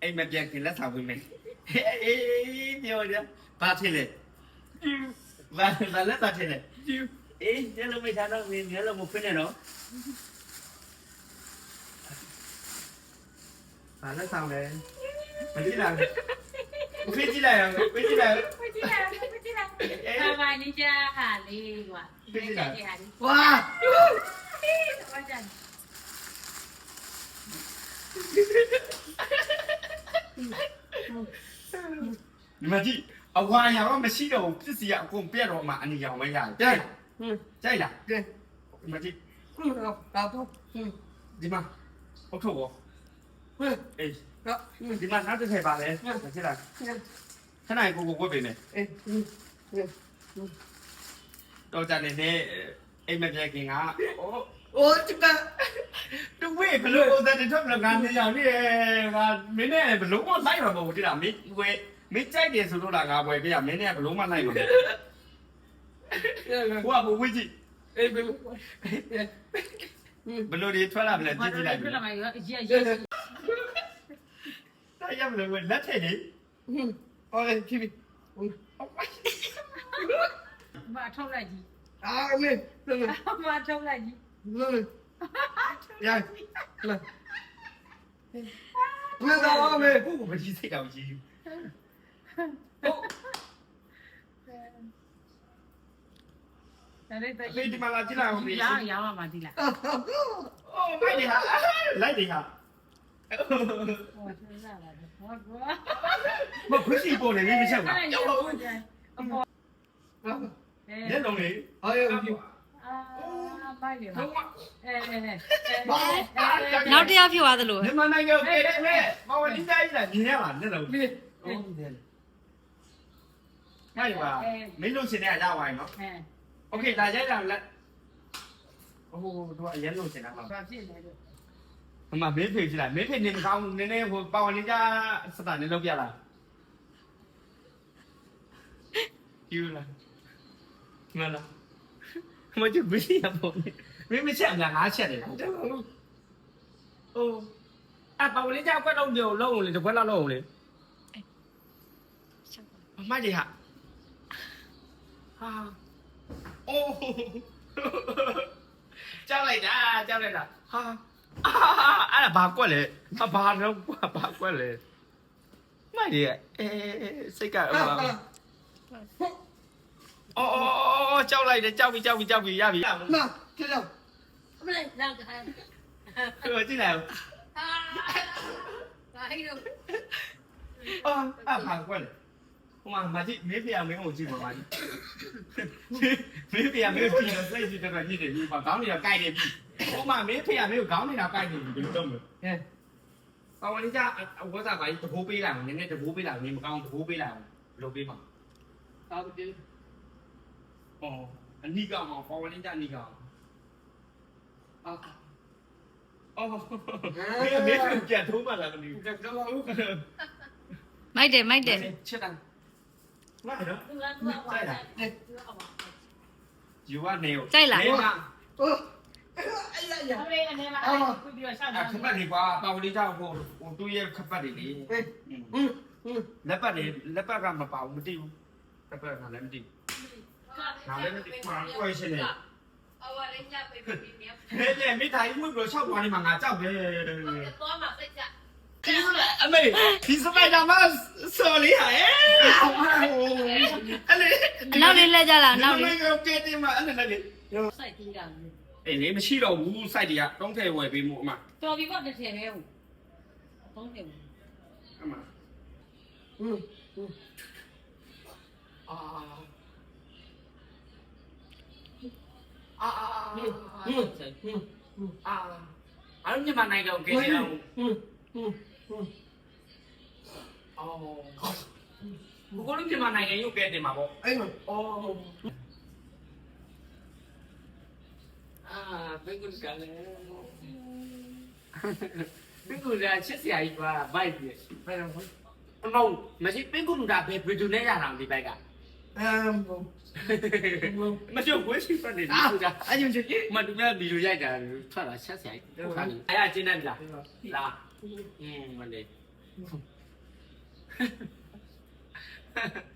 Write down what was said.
အိမ်မပြန်ခင်လက်ဆောင်ပေးမယ်အေးပြောရဘာဖြစ်လဲဘာလက်ဆောင်ဖြစ်လဲအေးညလုံးမချတော့ညလုံးမဖွင့်နဲ့တော့ဘာလက်ဆောင်လဲမကြည့်လားဖိကြည့်လိုက်အောင်ဖိကြည့်လိုက်ဘာနီကြာဟာလေးကွာဖိကြည့်လိုက်ဝါဘာကြံ你们这啊，我呀，我们洗了，这是要给我别了嘛，你要没呀？对，对啦，对，你们这，老婆，你妈，我看我，哎，你妈拿这台吧嘞，拿起来，看哪一个我背呢？到家里呢，哎，没别给啊，我这个，都为不รู้แต่ที่ทำงานอย่างนี้งานไม่แน่不รู้ว่าไล่มาบอกที่ละไม่ใจเดียวสุดละงานไปพี่อ่ะไม่แน่不รู้มาไล่มาว่าผมวิจิ不รู้ดีทั่วละเป็นจีจีไล่ไปได้ยังเลยวันนั้นเท่ดิโอ้ยพี่มาเท่าไหร่จีไม่เรื่อง มาเท่าไหร่จีเรื่องยังไม่ต้องไม่ผู้ผมไม่ใช่เก่าจีนี่ที่มาลาจีละผมนี่ยาวมาดีละโอ้ไม่ดีฮะไล่ดีฮะมาคุยสิโปเลยไม่ใช่หรอเนี่ยตรงนี้เฮ้ยพี่ไม่เลยနောက်တစ်ယောက်ဖြစ်သွားသလို မြန်မာနိုင်ငံကိုတည်တဲ့မဝလိတိုင်းလာညီနေမှာနဲ့တော့ပြီနိုင်ပါမင်းလို့ရှင်တဲ့ရပါရင်နော်โอเคဒါရိုက်တာလက်ဟိုတို့အရင်လို့ရှင်တာပါ ဘာဖြစ်လဲလို့ အမမေးဖေးကြည့်လိုက်မေးဖေးနေမကောင်းနည်းနည်းဟိုပါဝင်ကြစတာနေလောက်ပြလာယူလာမလားမကျဘီရပေါ့မင်းမချက်ငါငါချက်တယ်ဟုတ်အိုးအပါဝင်ကြကွက်တော့ညို့လုံးလေတကွက်လောက်လုံးလေအမကြီးဟာဟာအိုးကြောက်လိုက်တာဟာအဲ့ဒါဘာကွက်လဲဘာတော့ဘာကွက်လဲမိုက်ကြီးအေးစိတ်ကအော်ကြောက်လိုက်တယ်ကြောက်ပြီရပြီ那这样မလေးလောက်ခိုင်း ကိုကြည့်လိုက်ဘာဟိလို့ အော်အဖာကွက်လေဟိုမှာမကြည့်မေးပြမင်းကိုကြည့်ပါပါမေးပြမင်းကိုကြည့်တော့စိတ်ကြီးတော်တော်ညစ်တယ်ပြီးပါခေါင်းတွေတော့ကိုက်နေပြီဟိုမှာမေးဖေမင်းကိုခေါင်းတွေတော့ကိုက်နေပြီဘယ်လိုလုပ်မလဲပါဝင်ကြဝတ်စားပါကြီးတဘိုးပေးလိုက်အောင်နည်းနည်းတဘိုးပေးလိုက်အောင်နင်းမကောင်းတဘိုးပေးလိုက်အောင်လုပ်ပေးပါ好的哦အနိကောင်ပါဝင်ကြအနိကောင်哦，没见头发了，你这个မိုက်တယ်吃蛋，那还能？在哪？有啊，没有？在哪没有啊。哎呀呀，အမေအနေမှာပြပြီးတော့ရှောက်တာ 啊，ခပတ်နေကွာပါဝင်ကြဟိုတူရဲ့ခပတ်တွေလေလက်ပတ်ကမပါဘူးမသိဘူးလက်ပတ်ကလည်းမသိဘူးငါလည်းမသိဘူးကွယ်ရှင်နေအဝရင်းကြပေးပြီးနေဟဲ့လေမိသားစုဝင်လို့ရှောက်သွားနေမှာငါကြောက်တယ်တော့မှစိတ်ကြအမေဒီစပိုက်တာမဆော်လေးဟာအဲ့လေ အနောက်လေးလက်ကြလားအနောက်လေး ကကဲတင်မှာအဲ့လေ စိုက်ကြည့်တာ အေးလေမရှိတော့ဘူးစိုက်တွေကတုံးထဲဝယ်ပေးမှုအမ တော်ပြီပေါ့တစ်ထည်ပဲဟုတ်သုံးထည် အမအာအဲ့ညမနိုင်တော့ကဲနေတော့အော်ဘကိုလုံးညမနိုင်ရင်ရုပ်ကဲတင်မှာပေါ့ 哎呦，哦，ဘယ်ကုကလည်းဘယ်ကုကချစ်စရာကြီးပါဘိုက်ပြီဘယ်တော့မဟုတ်မရှိဘယ်ကုကဘယ်ဘယ်သူနဲ့ရတာဒီဘိုက်ကမရှိဝဲရှိဖတ်နေဒီကုကအဲ့ဒီမတူမြတ်ဒီလိုရိုက်တာထွက်လာချက်စရာကြီးဟုတ်ခါအဲ့အချင်းနဲ့လားလားမလေး ဟ